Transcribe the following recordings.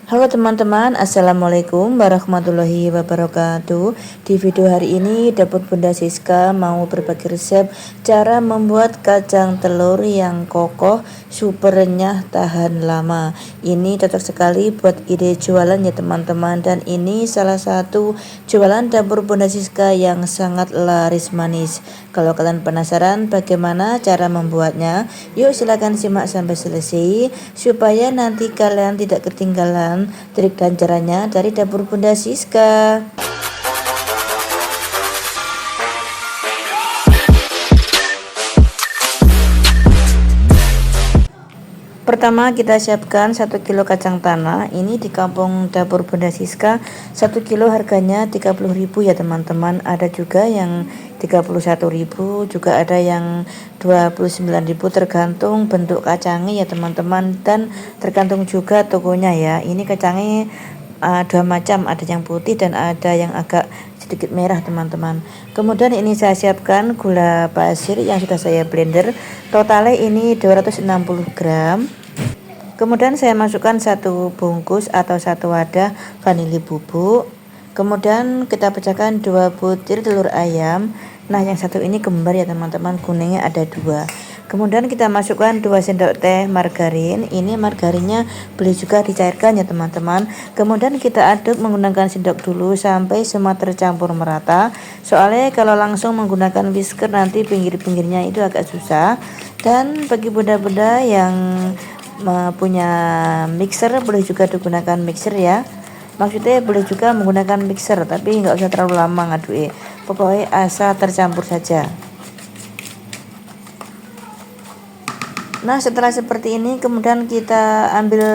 Halo teman-teman, Assalamualaikum warahmatullahi wabarakatuh. Di video hari ini dapur Bunda Siska mau berbagi resep cara membuat kacang telur yang kokoh, super renyah, tahan lama. Ini cocok sekali buat ide jualan ya teman-teman. Dan ini salah satu jualan dapur Bunda Siska yang sangat laris manis. Kalau kalian penasaran bagaimana cara membuatnya, yuk silahkan simak sampai selesai supaya nanti kalian tidak ketinggalan trik dan caranya dari dapur Bunda Siska. Pertama kita siapkan 1 kilo kacang tanah. Ini di kampung dapur Bunda Siska 1 kilo harganya 30.000 ya teman-teman. Ada juga yang 31.000, juga ada yang 29.000, tergantung bentuk kacangnya ya teman-teman, dan tergantung juga tokonya ya. Ini kacangnya dua macam, ada yang putih dan ada yang agak sedikit merah teman-teman. Kemudian ini saya siapkan gula pasir yang sudah saya blender, totalnya ini 260 gram. Kemudian saya masukkan satu bungkus atau satu wadah vanili bubuk. Kemudian kita pecahkan 2 butir telur ayam. Nah yang satu ini kembar ya teman-teman, kuningnya ada 2. Kemudian kita masukkan 2 sendok teh margarin. Ini margarinnya boleh juga dicairkan ya teman-teman. Kemudian kita aduk menggunakan sendok dulu sampai semua tercampur merata. Soalnya kalau langsung menggunakan whisker nanti pinggir-pinggirnya itu agak susah. Dan bagi bunda-bunda yang punya mixer boleh juga digunakan mixer ya. Maksudnya boleh juga menggunakan mixer, tapi nggak usah terlalu lama ngaduk. Pokoknya asal tercampur saja. Nah setelah seperti ini kemudian kita ambil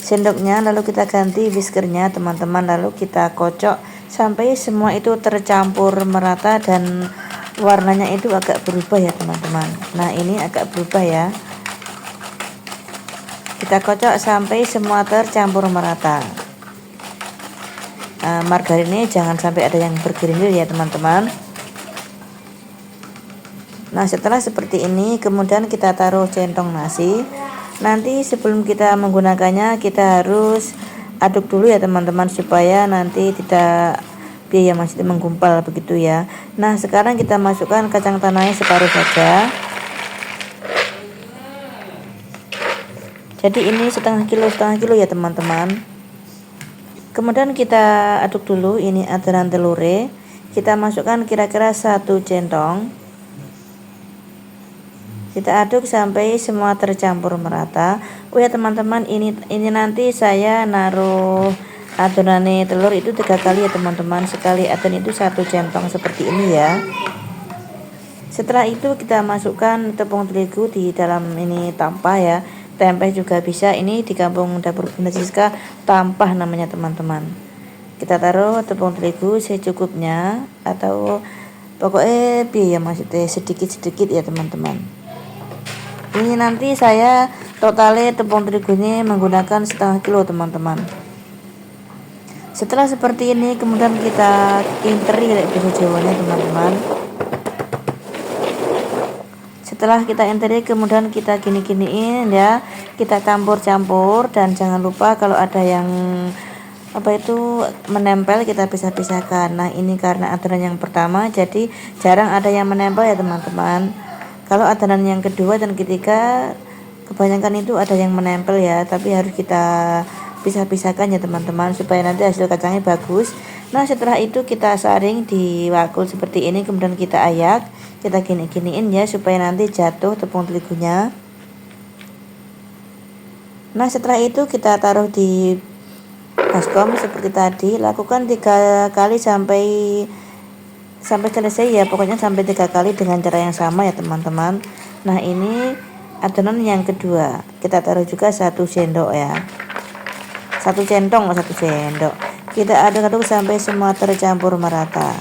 sendoknya, lalu kita ganti whiskernya teman-teman, lalu kita kocok sampai semua itu tercampur merata dan warnanya itu agak berubah ya teman-teman. Nah ini agak berubah ya. Kita kocok sampai semua tercampur merata. Margarin ini jangan sampai ada yang bergerindil ya teman-teman. Nah setelah seperti ini kemudian kita taruh centong nasi. Nanti sebelum kita menggunakannya kita harus aduk dulu ya teman-teman, supaya nanti tidak biaya masih menggumpal begitu ya. Nah sekarang kita masukkan kacang tanahnya separuh saja. Jadi ini setengah kilo ya teman-teman. Kemudian kita aduk dulu ini adonan telurnya. Kita masukkan kira-kira 1 centong. Kita aduk sampai semua tercampur merata. Oh ya teman-teman, ini nanti saya naruh adonan telur itu 3 kali ya teman-teman. Sekali adonan itu 1 centong seperti ini ya. Setelah itu kita masukkan tepung terigu di dalam ini tampah ya. Tempe juga bisa, ini di kampung dapur Bunda Siska tampah namanya teman-teman. Kita taruh tepung terigu secukupnya, atau pokoknya biaya maksudnya sedikit-sedikit ya teman-teman. Ini nanti saya totalnya tepung terigunya menggunakan setengah kilo teman-teman. Setelah seperti ini kemudian kita interi kayak bahasa Jawanya teman-teman. Setelah kita interi kemudian kita gini-giniin ya, kita campur-campur, dan jangan lupa kalau ada yang menempel kita pisah-pisahkan. Nah ini karena adonan yang pertama jadi jarang ada yang menempel ya teman-teman. Kalau adonan yang kedua dan ketiga kebanyakan itu ada yang menempel ya, tapi harus kita pisah-pisahkan ya teman-teman supaya nanti hasil kacangnya bagus. Nah setelah itu kita saring di wakul seperti ini, kemudian kita ayak, kita gini-giniin ya supaya nanti jatuh tepung terigunya. Nah setelah itu kita taruh di baskom seperti tadi. Lakukan 3 kali sampai selesai ya, pokoknya sampai 3 kali dengan cara yang sama ya teman-teman. Nah ini adonan yang kedua, kita taruh juga 1 sendok ya, 1 centong 1 sendok. Kita aduk-aduk sampai semua tercampur merata.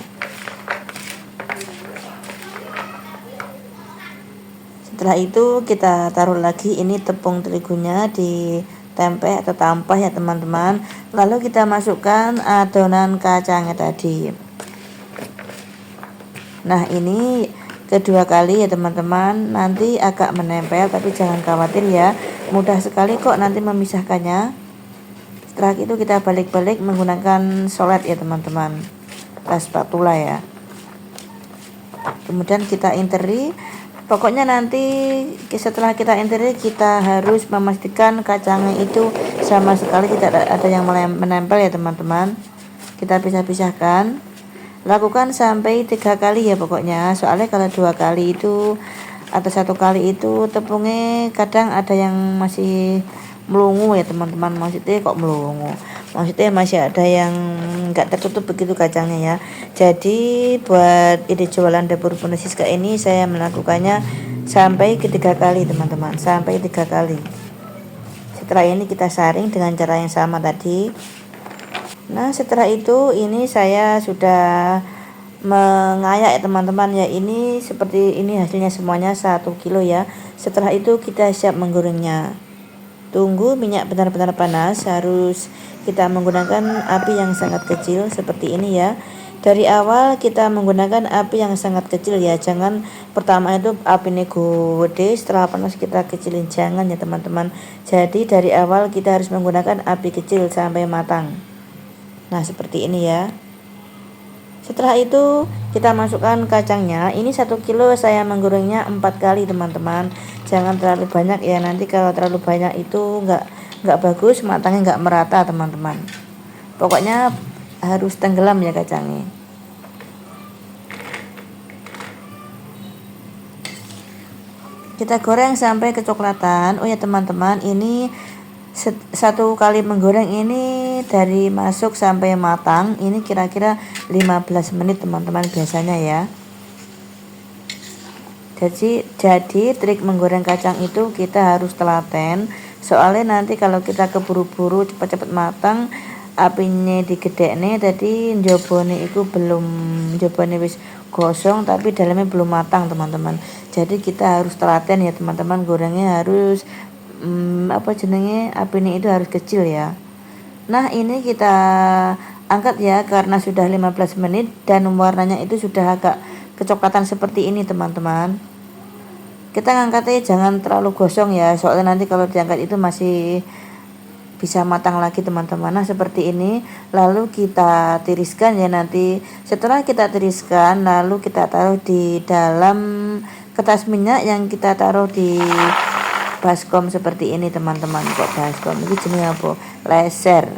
Setelah itu kita taruh lagi ini tepung terigunya di tempe atau tampah ya teman-teman. Lalu kita masukkan adonan kacangnya tadi. Nah ini kedua kali ya teman-teman, nanti agak menempel tapi jangan khawatir ya, mudah sekali kok nanti memisahkannya. Setelah itu kita balik-balik menggunakan solet ya teman-teman, atau spatula ya. Kemudian kita interi. Pokoknya nanti setelah kita interi, kita harus memastikan kacangnya itu sama sekali tidak ada yang menempel ya teman-teman. Kita pisah-pisahkan, lakukan sampai 3 kali ya pokoknya. Soalnya kalau 2 kali itu atau 1 kali itu tepungnya kadang ada yang masih melungu ya teman-teman. Maksudnya kok melungu, maksudnya masih ada yang nggak tertutup begitu kacangnya ya. Jadi buat ide jualan dapur Bunda Siska ini saya melakukannya sampai ke 3 kali teman-teman, sampai 3 kali. Setelah ini kita saring dengan cara yang sama tadi. Nah setelah itu ini saya sudah mengayak ya teman-teman ya. Ini seperti ini hasilnya semuanya 1 kilo ya. Setelah itu kita siap menggorengnya. Tunggu minyak benar-benar panas, harus kita menggunakan api yang sangat kecil seperti ini ya. Dari awal kita menggunakan api yang sangat kecil ya, jangan pertama itu api gede, setelah panas kita kecilin, jangan ya teman-teman. Jadi dari awal kita harus menggunakan api kecil sampai matang. Nah seperti ini ya. Setelah itu kita masukkan kacangnya. Ini 1 kilo saya menggorengnya 4 kali teman-teman. Jangan terlalu banyak ya, nanti kalau terlalu banyak itu nggak bagus, matangnya nggak merata teman-teman. Pokoknya harus tenggelam ya kacangnya. Kita goreng sampai kecoklatan. Oh ya teman-teman, ini 1 kali menggoreng ini dari masuk sampai matang ini kira-kira 15 menit teman-teman biasanya ya. Jadi trik menggoreng kacang itu kita harus telaten, soalnya nanti kalau kita keburu-buru cepat-cepat matang, apinya digedekne, tadi njobone itu belum, njobone wis gosong tapi dalamnya belum matang teman-teman. Jadi kita harus telaten ya teman-teman, gorengnya harus apinya itu harus kecil ya. Nah ini kita angkat ya, karena sudah 15 menit dan warnanya itu sudah agak kecoklatan seperti ini teman-teman. Kita ngangkatnya jangan terlalu gosong ya, soalnya nanti kalau diangkat itu masih bisa matang lagi teman-teman. Nah seperti ini, lalu kita tiriskan ya. Nanti setelah kita tiriskan, lalu kita taruh di dalam kertas minyak yang kita taruh di baskom seperti ini teman-teman. Kok baskom ini jenis apa? Laser.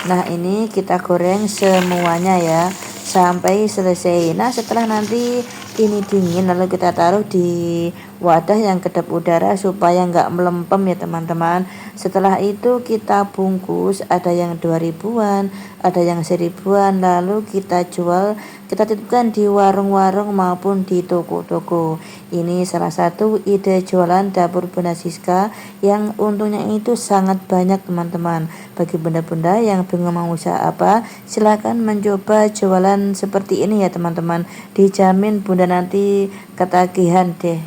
Nah ini kita goreng semuanya ya sampai selesai. Nah setelah nanti ini dingin, lalu kita taruh di wadah yang kedap udara supaya nggak melempem ya teman-teman. Setelah itu kita bungkus, ada yang 2000-an, ada yang 1000-an, lalu kita jual, kita titipkan di warung-warung maupun di toko-toko. Ini salah satu ide jualan dapur Bunda Siska yang untungnya itu sangat banyak teman-teman. Bagi bunda-bunda yang bingung mau usaha apa, silakan mencoba jualan seperti ini ya teman-teman. Dijamin bunda nanti ketagihan deh.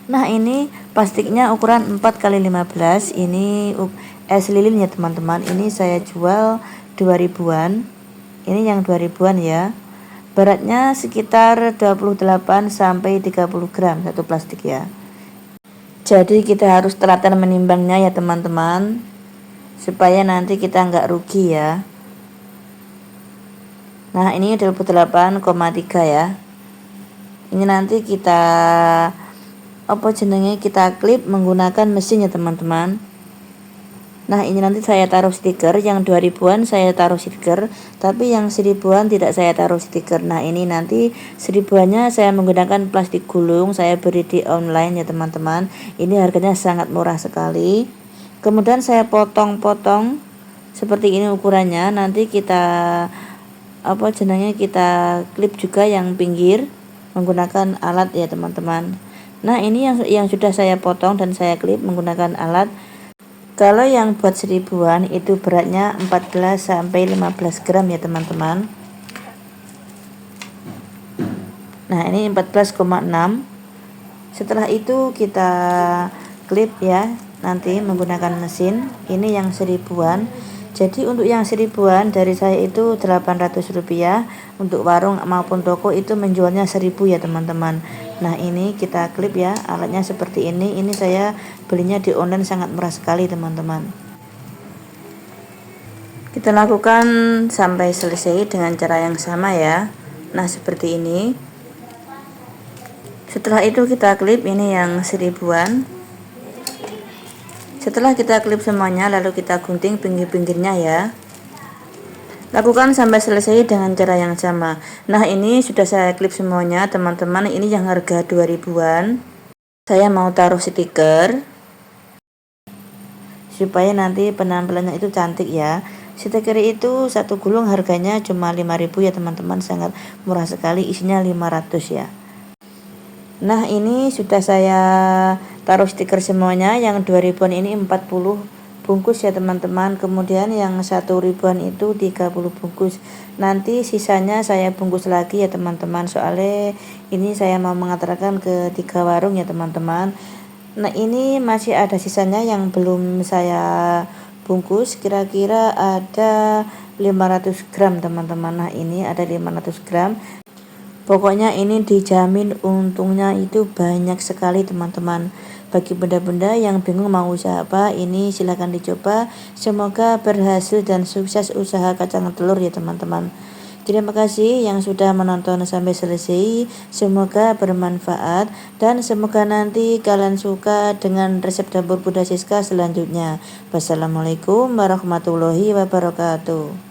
Nah ini plastiknya ukuran 4x15, ini es lilin ya teman-teman. Ini saya jual 2000-an, ini yang 2000-an ya. Beratnya sekitar 28 sampai 30 gram satu plastik ya. Jadi kita harus telaten menimbangnya ya teman-teman, supaya nanti kita nggak rugi ya. Nah ini 28,3 ya. Ini nanti kita kita klip menggunakan mesin ya teman-teman. Nah ini nanti saya taruh stiker, yang 2000-an saya taruh stiker, tapi yang 1000-an tidak saya taruh stiker. Nah ini nanti 1000-annya saya menggunakan plastik gulung, saya beri di online ya teman-teman. Ini harganya sangat murah sekali. Kemudian saya potong-potong seperti ini ukurannya. Nanti kita kita klip juga yang pinggir menggunakan alat ya teman-teman. Nah ini yang sudah saya potong dan saya klip menggunakan alat. Kalau yang buat 1000-an itu beratnya 14 sampai 15 gram ya teman-teman. Nah ini 14,6. Setelah itu kita klip ya, nanti menggunakan mesin. Ini yang 1000-an. Jadi untuk yang 1000-an dari saya itu Rp800, untuk warung maupun toko itu menjualnya 1000 ya teman-teman. Nah ini kita klip ya, alatnya seperti ini. Ini saya belinya di online sangat murah sekali teman-teman. Kita lakukan sampai selesai dengan cara yang sama ya. Nah, seperti ini. Setelah itu kita klip ini yang 1000-an. Setelah kita klip semuanya, lalu kita gunting pinggir-pinggirnya ya. Lakukan sampai selesai dengan cara yang sama. Nah, ini sudah saya klip semuanya teman-teman. Ini yang harga 2000-an. Saya mau taruh stiker supaya nanti penampilannya itu cantik ya. Stiker itu satu gulung harganya cuma 5.000 ya teman-teman, sangat murah sekali, isinya 500 ya. Nah, ini sudah saya taruh stiker semuanya. Yang 2000-an ini 40 bungkus ya teman-teman, kemudian yang 1000-an itu 30 bungkus. Nanti sisanya saya bungkus lagi ya teman-teman, soalnya ini saya mau mengantarkan ke 3 warung ya teman-teman. Nah, ini masih ada sisanya yang belum saya bungkus, kira-kira ada 500 gram teman-teman. Nah, ini ada 500 gram. Pokoknya ini dijamin untungnya itu banyak sekali teman-teman. Bagi benda-benda yang bingung mau usaha apa, ini silahkan dicoba. Semoga berhasil dan sukses usaha kacang telur ya teman-teman. Terima kasih yang sudah menonton sampai selesai. Semoga bermanfaat dan semoga nanti kalian suka dengan resep dapur Bunda Siska selanjutnya. Wassalamualaikum warahmatullahi wabarakatuh.